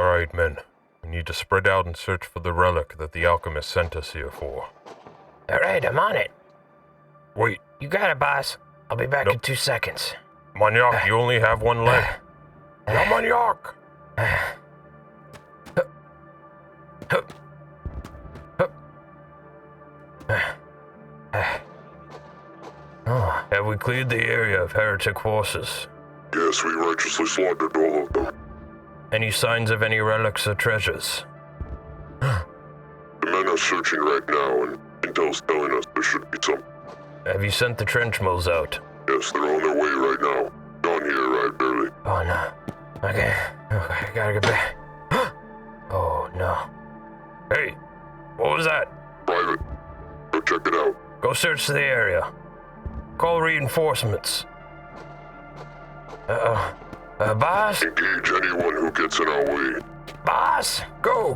Alright, men. We need to spread out and search for the relic that the Alchemist sent us here for. Alright, I'm on it. Wait. You got it, boss. I'll be back in 2 seconds. Maniac, you only have one leg. Yeah, Maniac! Have we cleared the area of heretic forces? Yes, we righteously slaughtered all of them. Any signs of any relics or treasures? The men are searching right now, and intel's telling us there should be some. Have you sent the trench mills out? Yes, they're on their way right now. Dawn here arrived early. Oh no. Okay, I gotta get back. Oh no. Hey, what was that? Private. Go check it out. Go search the area. Call reinforcements. Boss? Engage anyone who gets in our way. Boss? Go!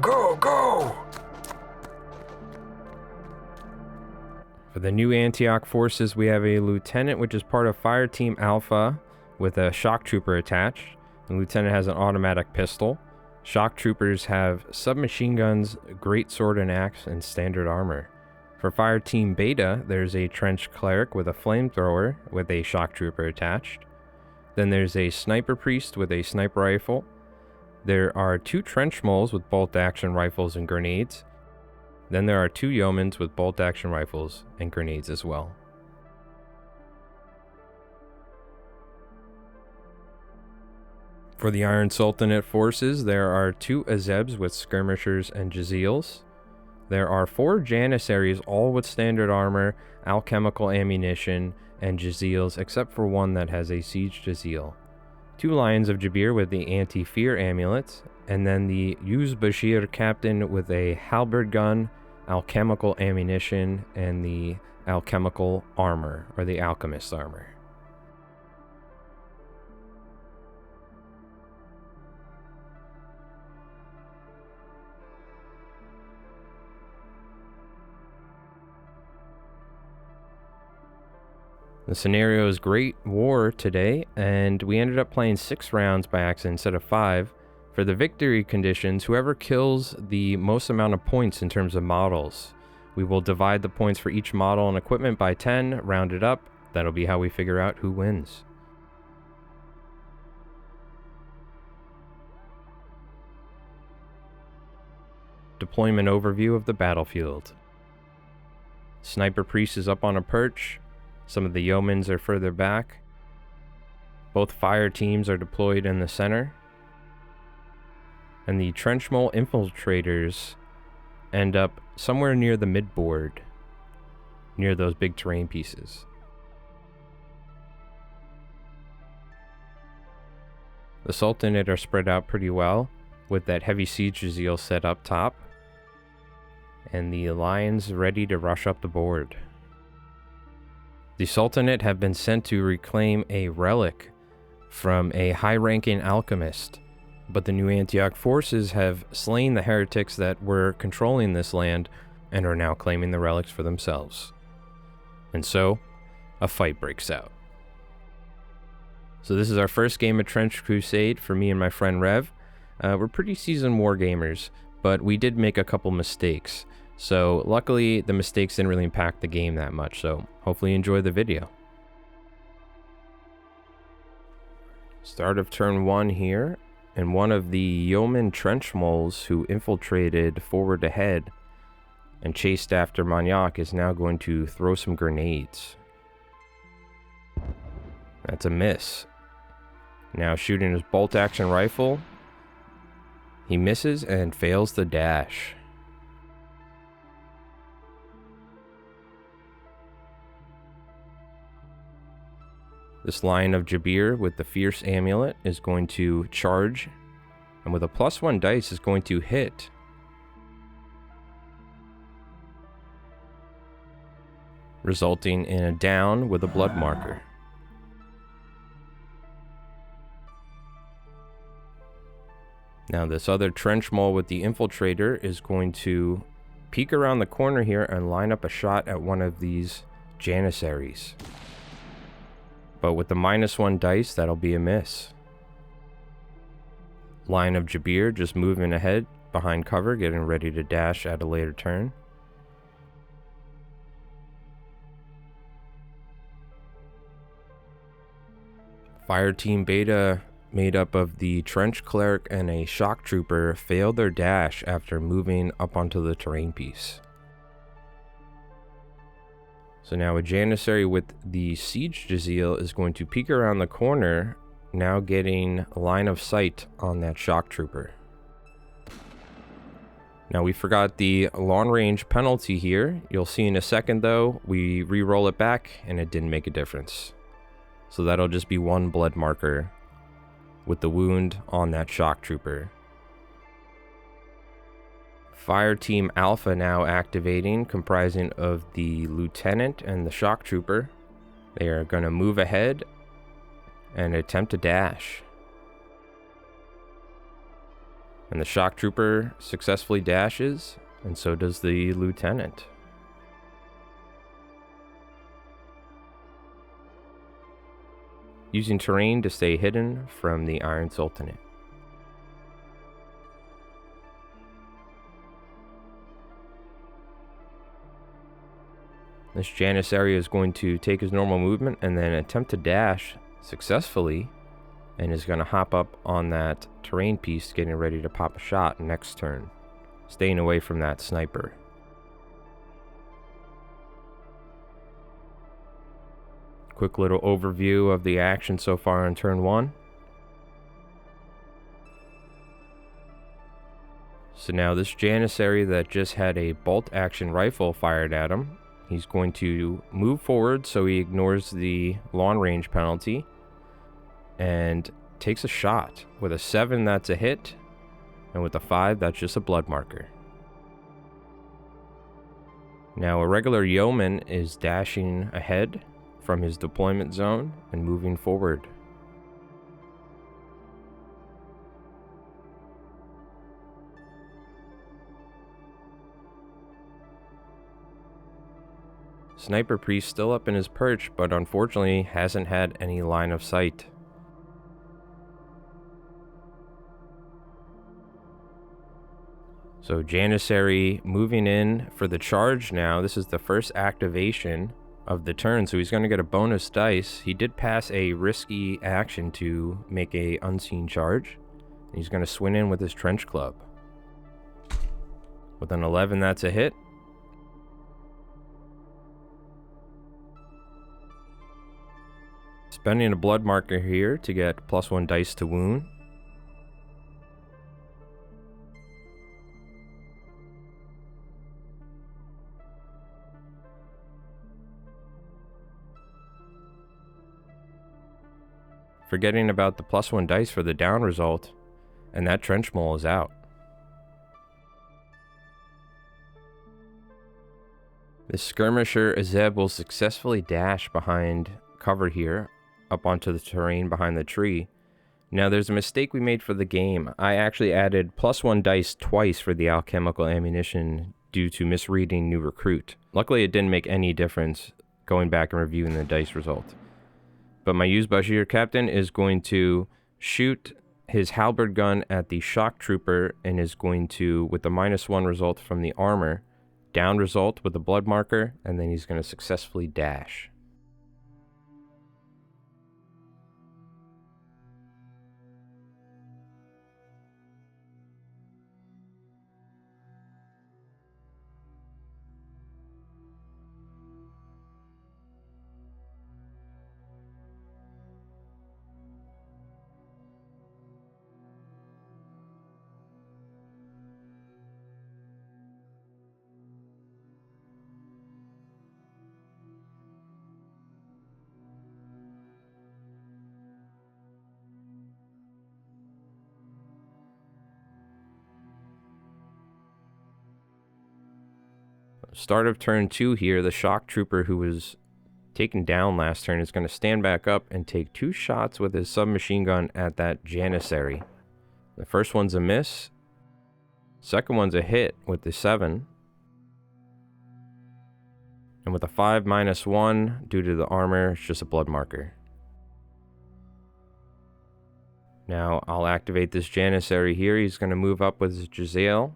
For the new Antioch forces, we have a lieutenant, which is part of Fire Team Alpha, with a shock trooper attached. The lieutenant has an automatic pistol. Shock troopers have submachine guns, great sword and axe, and standard armor. For Fire Team Beta, there's a trench cleric with a flamethrower with a shock trooper attached. Then there's a sniper priest with a sniper rifle. There are 2 trench moles with bolt action rifles and grenades. Then there are 2 yeomans with bolt action rifles and grenades as well. For the Iron Sultanate forces, there are 2 Azebs with skirmishers and Jezzails. There are 4 Janissaries, all with standard armor, alchemical ammunition, and Jezzails, except for one that has a siege Jezzail. 2 Lions of Jabir with the anti-fear amulets, and then the Yüzbaşı captain with a Halberd-Gun, alchemical ammunition, and the Alchemical armor, or the Alchemist armor. The scenario is Great War today, and we ended up playing 6 rounds by accident instead of 5. For the victory conditions, whoever kills the most amount of points in terms of models, we will divide the points for each model and equipment by 10, round it up. That'll be how we figure out who wins. Deployment overview of the battlefield. Sniper Priest is up on a perch. Some of the yeomans are further back. Both fire teams are deployed in the center. And the trench mole infiltrators end up somewhere near the midboard, near those big terrain pieces. The Sultanate are spread out pretty well, with that heavy siege Jezzail set up top. And the Lions ready to rush up the board. The Sultanate have been sent to reclaim a relic from a high-ranking alchemist, but the new Antioch forces have slain the heretics that were controlling this land and are now claiming the relics for themselves. And so, a fight breaks out. So this is our first game of Trench Crusade for me and my friend Rev. We're pretty seasoned war gamers, but we did make a couple mistakes. So luckily the mistakes didn't really impact the game that much, so hopefully you enjoy the video. Start of turn 1 here, and one of the yeoman trench moles who infiltrated forward ahead and chased after Maniac is now going to throw some grenades. That's a miss. Now shooting his bolt action rifle. He misses and fails the dash. This Lion of Jabir with the Fierce Amulet is going to charge, and with a +1 dice is going to hit. Resulting in a down with a blood marker. Now this other trench mole with the infiltrator is going to peek around the corner here and line up a shot at one of these Janissaries. But with the -1 dice, that'll be a miss. line of Jabir just moving ahead behind cover, getting ready to dash at a later turn. Fire Team Beta, made up of the Trench Cleric and a Shock Trooper, failed their dash after moving up onto the terrain piece. So now a Janissary with the Siege Jezzail is going to peek around the corner, now getting line of sight on that Shock Trooper. Now we forgot the long range penalty here. You'll see in a second though, we re-roll it back and it didn't make a difference. So that'll just be one blood marker with the wound on that Shock Trooper. Fire Team Alpha now activating, comprising of the Lieutenant and the Shock Trooper. They are going to move ahead and attempt to dash. And the Shock Trooper successfully dashes, and so does the Lieutenant. Using terrain to stay hidden from the Iron Sultanate. This Janissary is going to take his normal movement and then attempt to dash successfully, and is going to hop up on that terrain piece, getting ready to pop a shot next turn, staying away from that sniper. Quick little overview of the action so far in turn 1. So now this Janissary that just had a bolt action rifle fired at him, he's going to move forward so he ignores the long range penalty and takes a shot. With a 7, that's a hit, and with a 5, that's just a blood marker. Now a regular yeoman is dashing ahead from his deployment zone and moving forward. Sniper Priest still up in his perch, but unfortunately hasn't had any line of sight. So Janissary moving in for the charge now. This is the first activation of the turn, so he's going to get a bonus dice. He did pass a risky action to make a unseen charge. He's going to swing in with his Trench Club. With an 11, that's a hit. Spending a blood marker here to get +1 dice to wound. Forgetting about the +1 dice for the down result, and that trench mole is out. This Skirmisher Azeb will successfully dash behind cover here, up onto the terrain behind the tree. Now there's a mistake we made for the game. I actually added +1 dice twice for the alchemical ammunition due to misreading new recruit. Luckily it didn't make any difference going back and reviewing the dice result. But my Yüzbaşı captain is going to shoot his Halberd-Gun at the Shock Trooper and is going to, with the -1 result from the armor, down result with the blood marker, and then he's going to successfully dash. Start of turn 2 here, the Shock Trooper who was taken down last turn is going to stand back up and take 2 shots with his submachine gun at that Janissary. The first one's a miss. Second one's a hit with the 7. And with a 5 -1, due to the armor, it's just a blood marker. Now I'll activate this Janissary here. He's going to move up with his Jezzail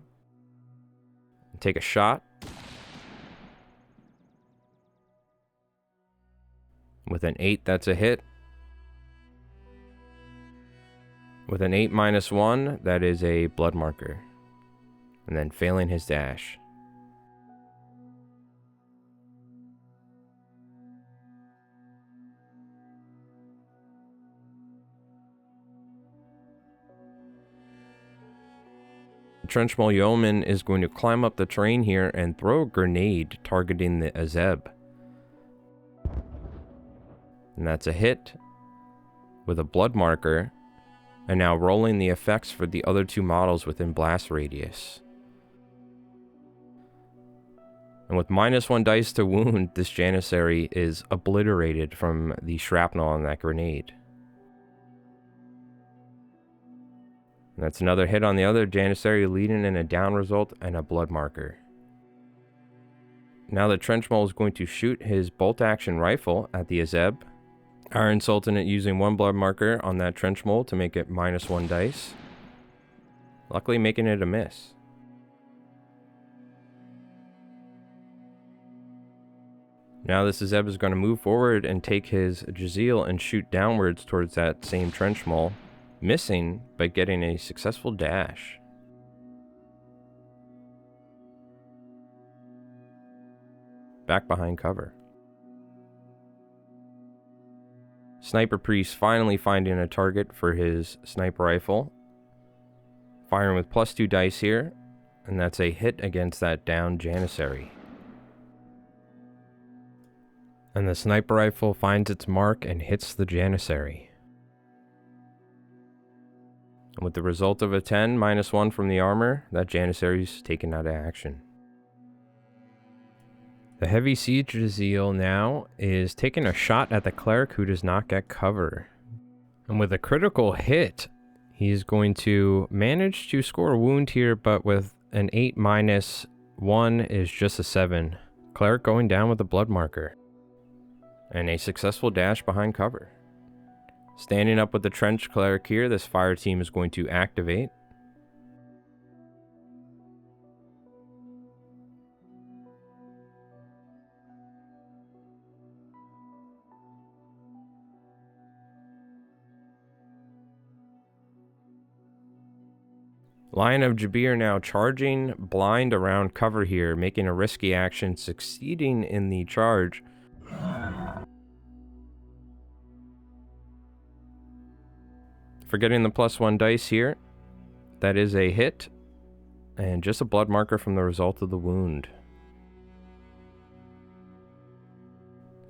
and take a shot. With an 8, that's a hit. With an 8 -1, that is a blood marker. And then failing his dash. The Trenchmole Yeoman is going to climb up the terrain here and throw a grenade targeting the Azeb. And that's a hit with a blood marker. And now rolling the effects for the other 2 models within blast radius. And with -1 dice to wound, this Janissary is obliterated from the shrapnel on that grenade. And that's another hit on the other Janissary, leading in a down result and a blood marker. Now the Trenchmole is going to shoot his bolt-action rifle at the Azeb. Iron Sultanate using 1 blood marker on that Trenchmole to make it -1 dice. Luckily making it a miss. Now this Azeb is going to move forward and take his Jezzail and shoot downwards towards that same Trenchmole, missing but getting a successful dash. Back behind cover. Sniper Priest finally finding a target for his sniper rifle. Firing with +2 dice here, and that's a hit against that downed Janissary. And the sniper rifle finds its mark and hits the Janissary. And with the result of a 10, -1 from the armor, that Janissary's taken out of action. The Heavy Siege Jezzail now is taking a shot at the Cleric who does not get cover. And with a critical hit, he's going to manage to score a wound here, but with an 8 -1 is just a 7. Cleric going down with a blood marker. And a successful dash behind cover. Standing up with the Trench Cleric here, this fire team is going to activate. Lion of Jabir now charging blind around cover here, making a risky action, succeeding in the charge. Forgetting the +1 dice here. That is a hit. And just a blood marker from the result of the wound.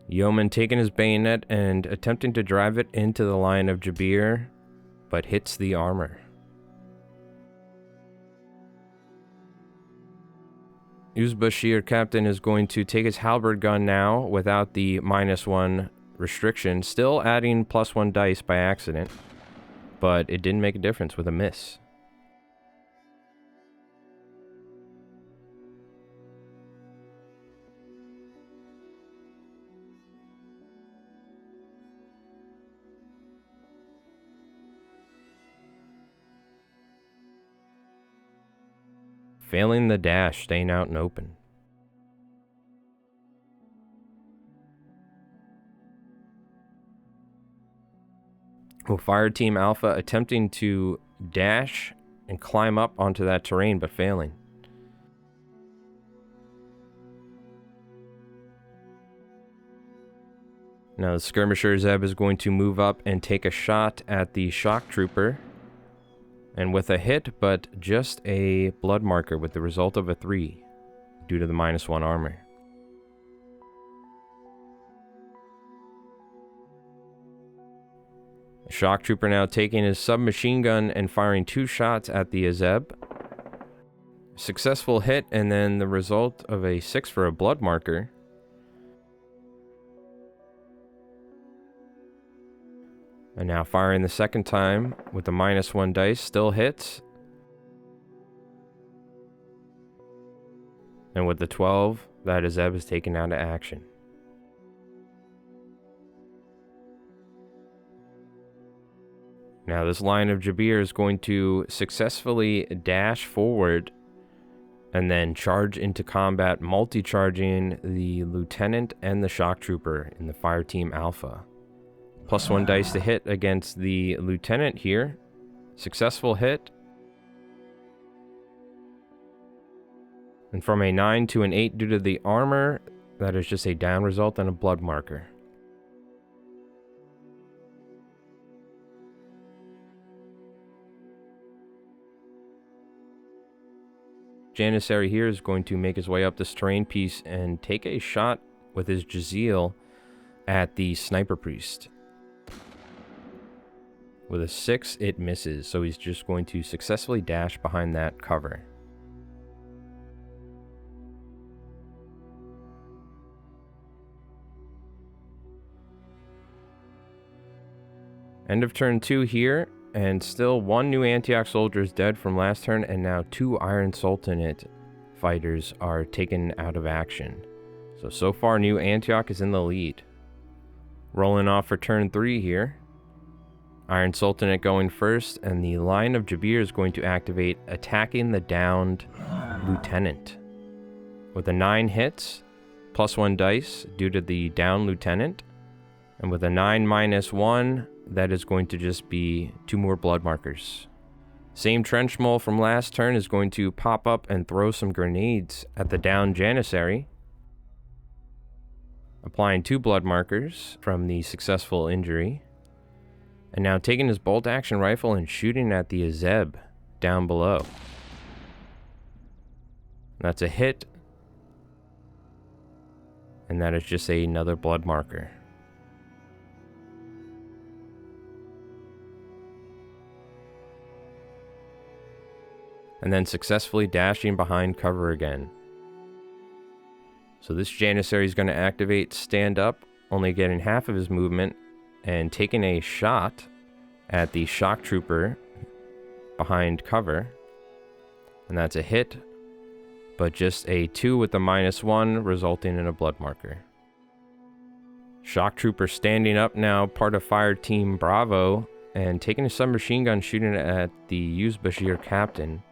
Yeoman taking his bayonet and attempting to drive it into the Lion of Jabir, but hits the armor. Yüzbaşı captain is going to take his Halberd-Gun now without the -1 restriction, still adding +1 dice by accident, but it didn't make a difference with a miss. Failing the dash, staying out and open. With Fire Team Alpha attempting to dash and climb up onto that terrain, but failing. Now the Skirmisher Zeb is going to move up and take a shot at the Shock Trooper. And with a hit, but just a blood marker with the result of a 3 due to the -1 armor. The Shock Trooper now taking his submachine gun and firing 2 shots at the Azeb. Successful hit, and then the result of a 6 for a blood marker. And now firing the second time with the -1 dice, still hits. And with the 12, that Azeb is taken out of action. Now this line of Jabir is going to successfully dash forward and then charge into combat, multi-charging the Lieutenant and the Shock Trooper in the Fire Team Alpha. +1 dice to hit against the Lieutenant here. Successful hit. And from a 9 to an 8 due to the armor, that is just a down result and a blood marker. Janissary here is going to make his way up this terrain piece and take a shot with his Jezzail at the Sniper Priest. With a 6, it misses, so he's just going to successfully dash behind that cover. End of turn 2 here, and still 1 new Antioch soldier is dead from last turn, and now 2 Iron Sultanate fighters are taken out of action. So far new Antioch is in the lead. Rolling off for turn 3 here. Iron Sultanate going first, and the line of Jabir is going to activate, attacking the downed Lieutenant. With a 9 hits, +1 dice due to the downed Lieutenant, and with a 9 -1, that is going to just be 2 more blood markers. Same trench mole from last turn is going to pop up and throw some grenades at the downed Janissary, applying 2 blood markers from the successful injury. And now taking his bolt action rifle and shooting at the Azeb down below. That's a hit. And that is just another blood marker. And then successfully dashing behind cover again. So this Janissary is going to activate stand up, only getting half of his movement, and taking a shot at the Shock Trooper behind cover. And that's a hit, but just a 2 with the -1, resulting in a blood marker. Shock Trooper standing up now, part of Fire Team Bravo, and taking a submachine gun, shooting at the Yüzbaşı captain.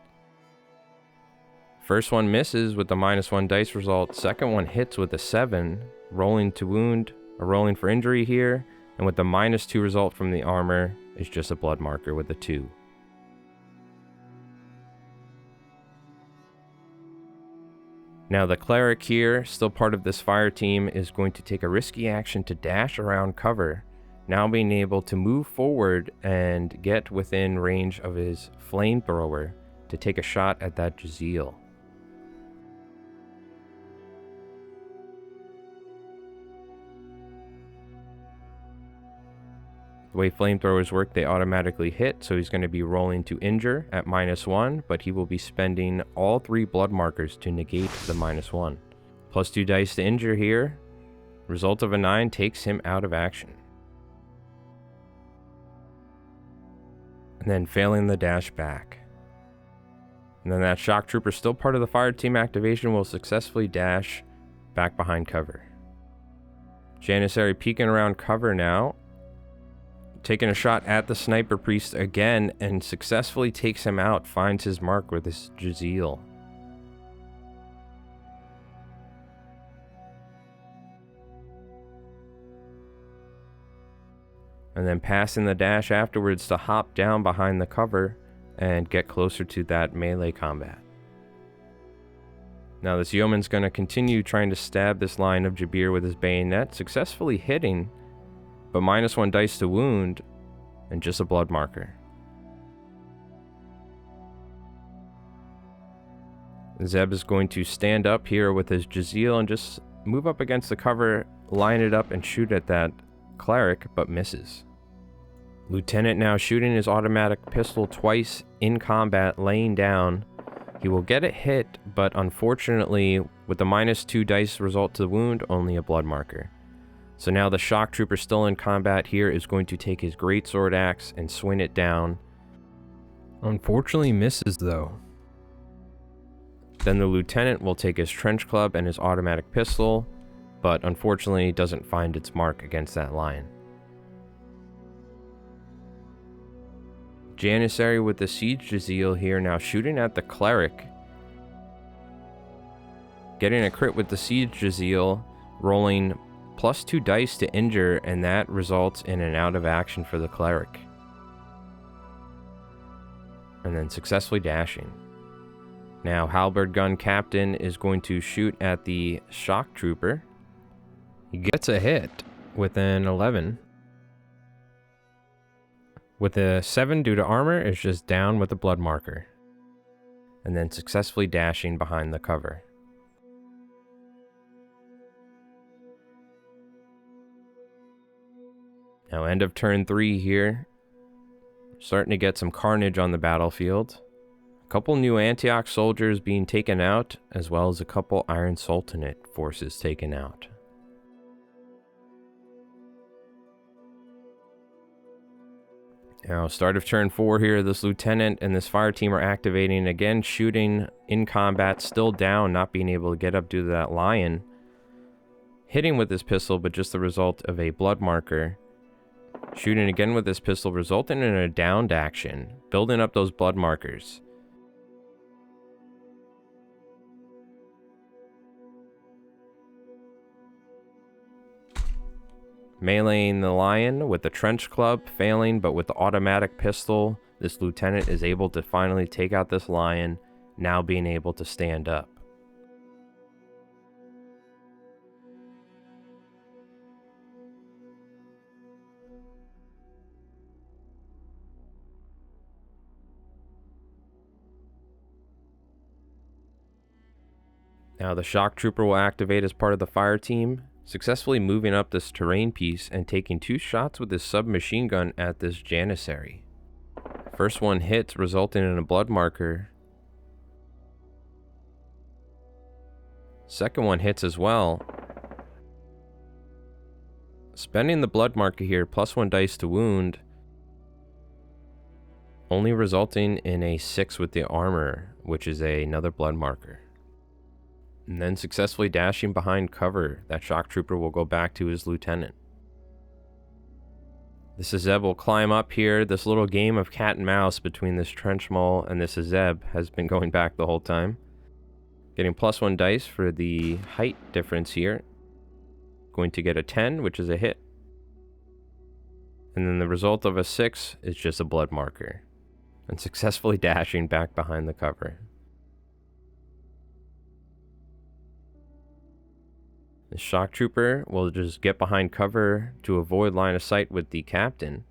First one misses with the -1 dice result. Second one hits with a 7, rolling to wound, or rolling for injury here. And with the -2 result from the armor, is just a blood marker with a 2. Now the cleric here, still part of this fire team, is going to take a risky action to dash around cover, now being able to move forward and get within range of his flamethrower to take a shot at that Jezzail. The way flamethrowers work, they automatically hit, so he's going to be rolling to injure at -1, but he will be spending all 3 blood markers to negate the -1. +2 dice to injure here. Result of a 9 takes him out of action. And then failing the dash back. And then that Shock Trooper, still part of the fire team activation, will successfully dash back behind cover. Janissary peeking around cover now, taking a shot at the Sniper Priest again, and successfully takes him out, finds his mark with his Jezzail. And then passing the dash afterwards to hop down behind the cover and get closer to that melee combat. Now this yeoman's going to continue trying to stab this line of Jabir with his bayonet, successfully hitting, but -1 dice to wound, and just a blood marker. Zeb is going to stand up here with his Jezzail and just move up against the cover, line it up, and shoot at that cleric, but misses. Lieutenant now shooting his automatic pistol twice in combat, laying down. He will get it hit, but unfortunately, with the -2 dice result to the wound, only a blood marker. So now the Shock Trooper, still in combat here, is going to take his greatsword axe and swing it down. Unfortunately misses though. Then the Lieutenant will take his trench club and his automatic pistol, but unfortunately doesn't find its mark against that line. Janissary with the Siege Jezzail here now shooting at the Cleric. Getting a crit with the Siege Jezzail, rolling +2 dice to injure, and that results in an out of action for the Cleric. And then successfully dashing. Now Halberd-Gun Captain is going to shoot at the Shock Trooper. He gets a hit with an 11. With a 7 due to armor, it's just down with a blood marker. And then successfully dashing behind the cover. Now end of turn 3 here. Starting to get some carnage on the battlefield. A couple new Antioch soldiers being taken out, as well as a couple Iron Sultanate forces taken out. Now, start of turn 4 here, this lieutenant and this fire team are activating, again shooting in combat, still down, not being able to get up due to that lion. Hitting with his pistol, but just the result of a blood marker. Shooting again with this pistol, resulting in a downed action, building up those blood markers. Meleeing the lion with the trench club, failing, but with the automatic pistol, this lieutenant is able to finally take out this lion, now being able to stand up. Now the shock trooper will activate as part of the fire team, successfully moving up this terrain piece and taking 2 shots with his submachine gun at this Janissary. First one hits, resulting in a blood marker. Second one hits as well. Spending the blood marker here, +1 dice to wound, only resulting in a 6 with the armor, which is another blood marker. And then successfully dashing behind cover, that shock trooper will go back to his lieutenant. This Azeb will climb up here. This little game of cat and mouse between this trench mole and this Azeb has been going back the whole time. Getting +1 dice for the height difference here. Going to get a 10, which is a hit. And then the result of a 6 is just a blood marker. And successfully dashing back behind the cover. The shock trooper will just get behind cover to avoid line of sight with the captain.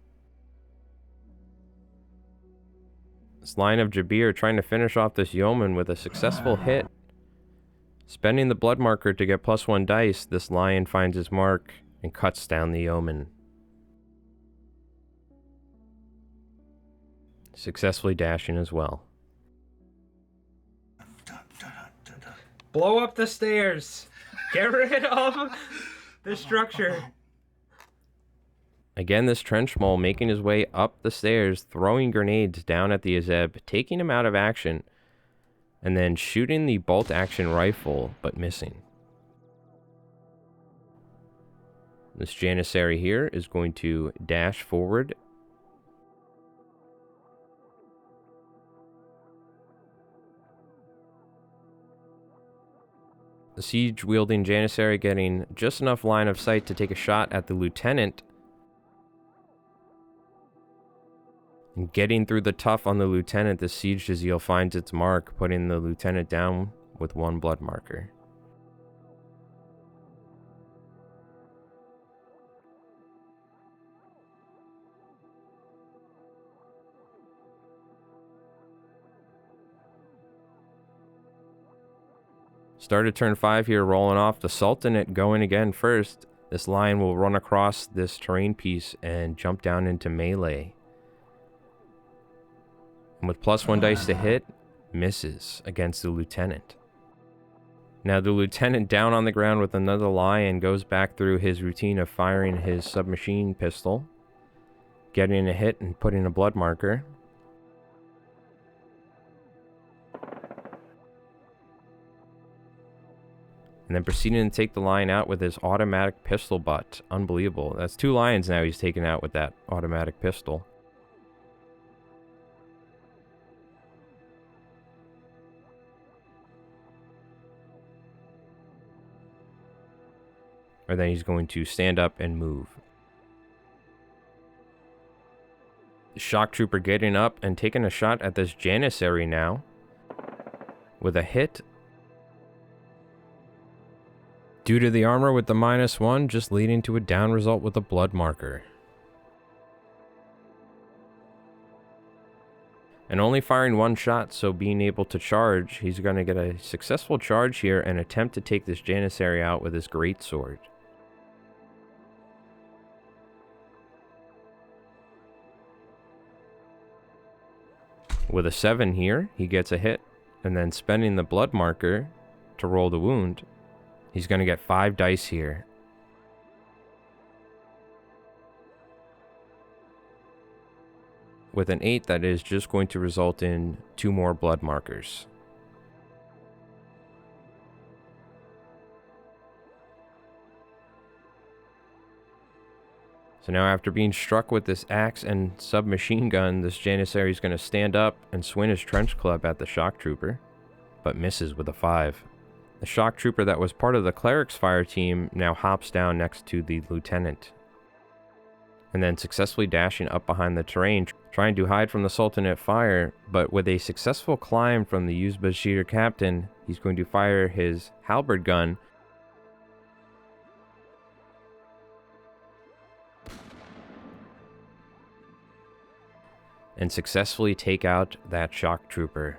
This line of Jabir trying to finish off this yeoman with a successful hit. Spending the blood marker to get +1 dice, this lion finds his mark and cuts down the yeoman. Successfully dashing as well. Blow up the stairs! Get rid of the structure. Again, this trench mole making his way up the stairs, throwing grenades down at the Azeb, taking him out of action, and then shooting the bolt action rifle, but missing. This Janissary here is going to dash forward. The siege-wielding Janissary getting just enough line of sight to take a shot at the lieutenant. And getting through the tough on the lieutenant, the Siege Jezzail finds its mark, putting the lieutenant down with 1 blood marker. Started turn 5 here, rolling off the Sultanate going again first. This lion will run across this terrain piece and jump down into melee. And with +1 dice to hit, misses against the lieutenant. Now the lieutenant down on the ground with another lion goes back through his routine of firing his submachine pistol, getting a hit and putting a blood marker. And then proceeding to take the lion out with his automatic pistol butt. Unbelievable. That's 2 lions now he's taken out with that automatic pistol. or then he's going to stand up and move. The shock trooper getting up and taking a shot at this Janissary now with a hit. Due to the armor with the -1, just leading to a down result with a blood marker. And only firing one shot, so being able to charge, he's going to get a successful charge here and attempt to take this Janissary out with his greatsword. With a 7 here, he gets a hit, and then spending the blood marker to roll the wound, he's going to get 5 dice here. With an 8, that is just going to result in 2 more blood markers. So now after being struck with this axe and submachine gun, this Janissary is going to stand up and swing his trench club at the shock trooper, but misses with a 5. The shock trooper that was part of the cleric's fire team now hops down next to the lieutenant, and then successfully dashing up behind the terrain, trying to hide from the Sultanate fire, but with a successful climb from the Yüzbaşı captain, he's going to fire his Halberd-Gun and successfully take out that shock trooper.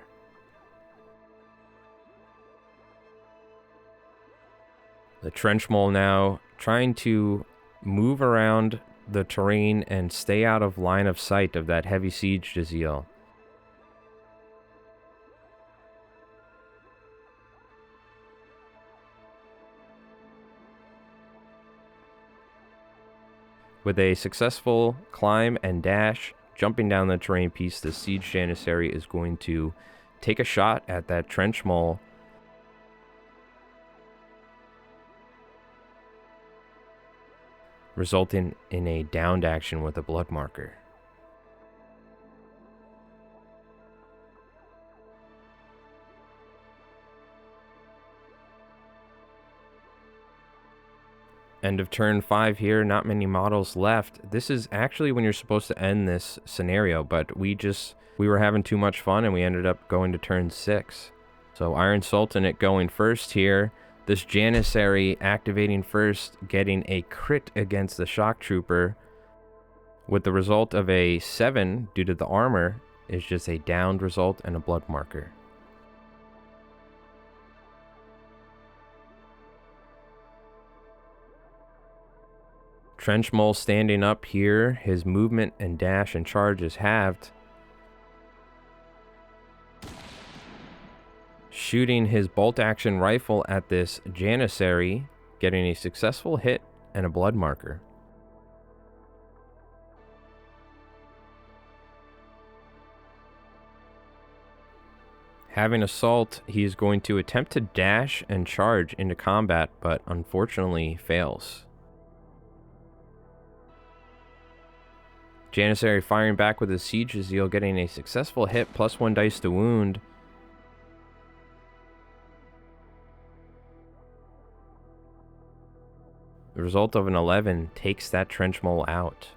The trench mole now trying to move around the terrain and stay out of line of sight of that heavy siege Jezzail. With a successful climb and dash, jumping down the terrain piece, the siege Janissary is going to take a shot at that trench mole, resulting in a downed action with a blood marker. End of turn 5 here, not many models left. This is actually when you're supposed to end this scenario, but we were having too much fun and we ended up going to turn 6. So Iron Sultanate going first here. This Janissary activating first, getting a crit against the shock trooper, with the result of a 7 due to the armor, is just a downed result and a blood marker. Trench Mole standing up here, his movement and dash and charge is halved. Shooting his bolt-action rifle at this Janissary, getting a successful hit and a blood marker. Having assault, he's going to attempt to dash and charge into combat, but unfortunately fails. Janissary firing back with his siege Jezzail, getting a successful hit, +1 dice to wound. The result of an 11 takes that trench mole out.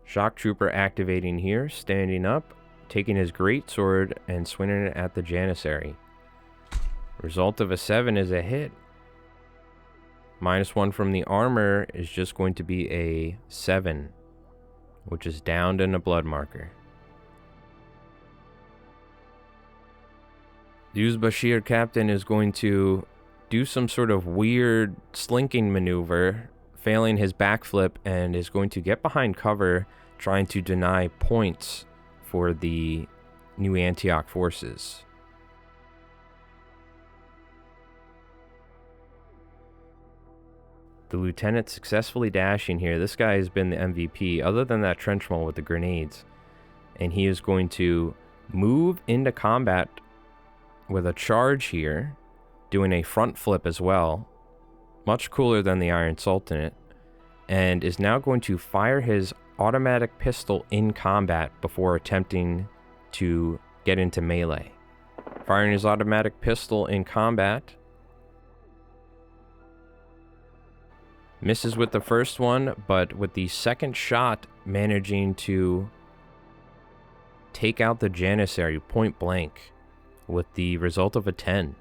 Shock Trooper activating here, standing up, taking his greatsword and swinging it at the Janissary. Result of a 7 is a hit. -1 from the armor is just going to be a 7, which is downed and a blood marker. The Yüzbaşı captain is going to do some sort of weird slinking maneuver, failing his backflip, and is going to get behind cover, trying to deny points for the new Antioch forces. The lieutenant successfully dashing here. This guy has been the MVP, other than that trench mole with the grenades. And he is going to move into combat with a charge here, doing a front flip as well. Much cooler than the Iron Sultanate. And is now going to fire his automatic pistol in combat before attempting to get into melee. Firing his automatic pistol in combat. Misses with the first one, but with the second shot managing to take out the Janissary point blank with the result of a 10.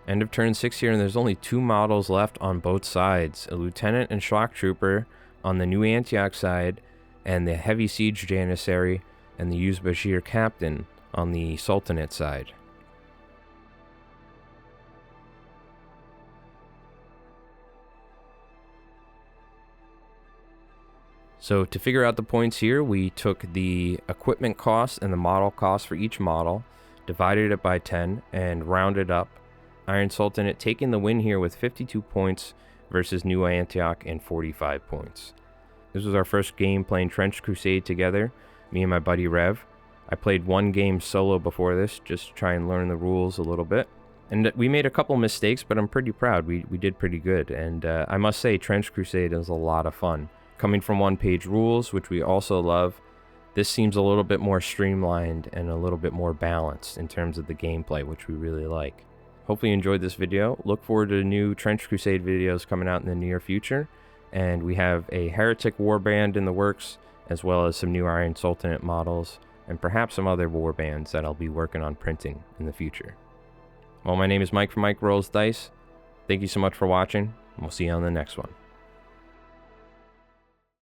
End of turn 6 here, and there's only 2 models left on both sides. A Lieutenant and Shock Trooper on the new Antioch side, and the Heavy Siege Janissary and the Yüzbaşı Captain on the Sultanate side. So to figure out the points here, we took the equipment cost and the model cost for each model, divided it by 10, and rounded up. Iron Sultanate taking the win here with 52 points versus New Antioch and 45 points. This was our first game playing Trench Crusade together, me and my buddy Rev. I played 1 game solo before this, just to try and learn the rules a little bit. And we made a couple mistakes, but I'm pretty proud. We did pretty good. And I must say, Trench Crusade is a lot of fun. Coming from one-page rules, which we also love, this seems a little bit more streamlined and a little bit more balanced in terms of the gameplay, which we really like. Hopefully you enjoyed this video. Look forward to new Trench Crusade videos coming out in the near future. And we have a Heretic Warband in the works, as well as some new Iron Sultanate models, and perhaps some other warbands that I'll be working on printing in the future. Well, my name is Mike from Mike Rolls Dice. Thank you so much for watching, and we'll see you on the next one.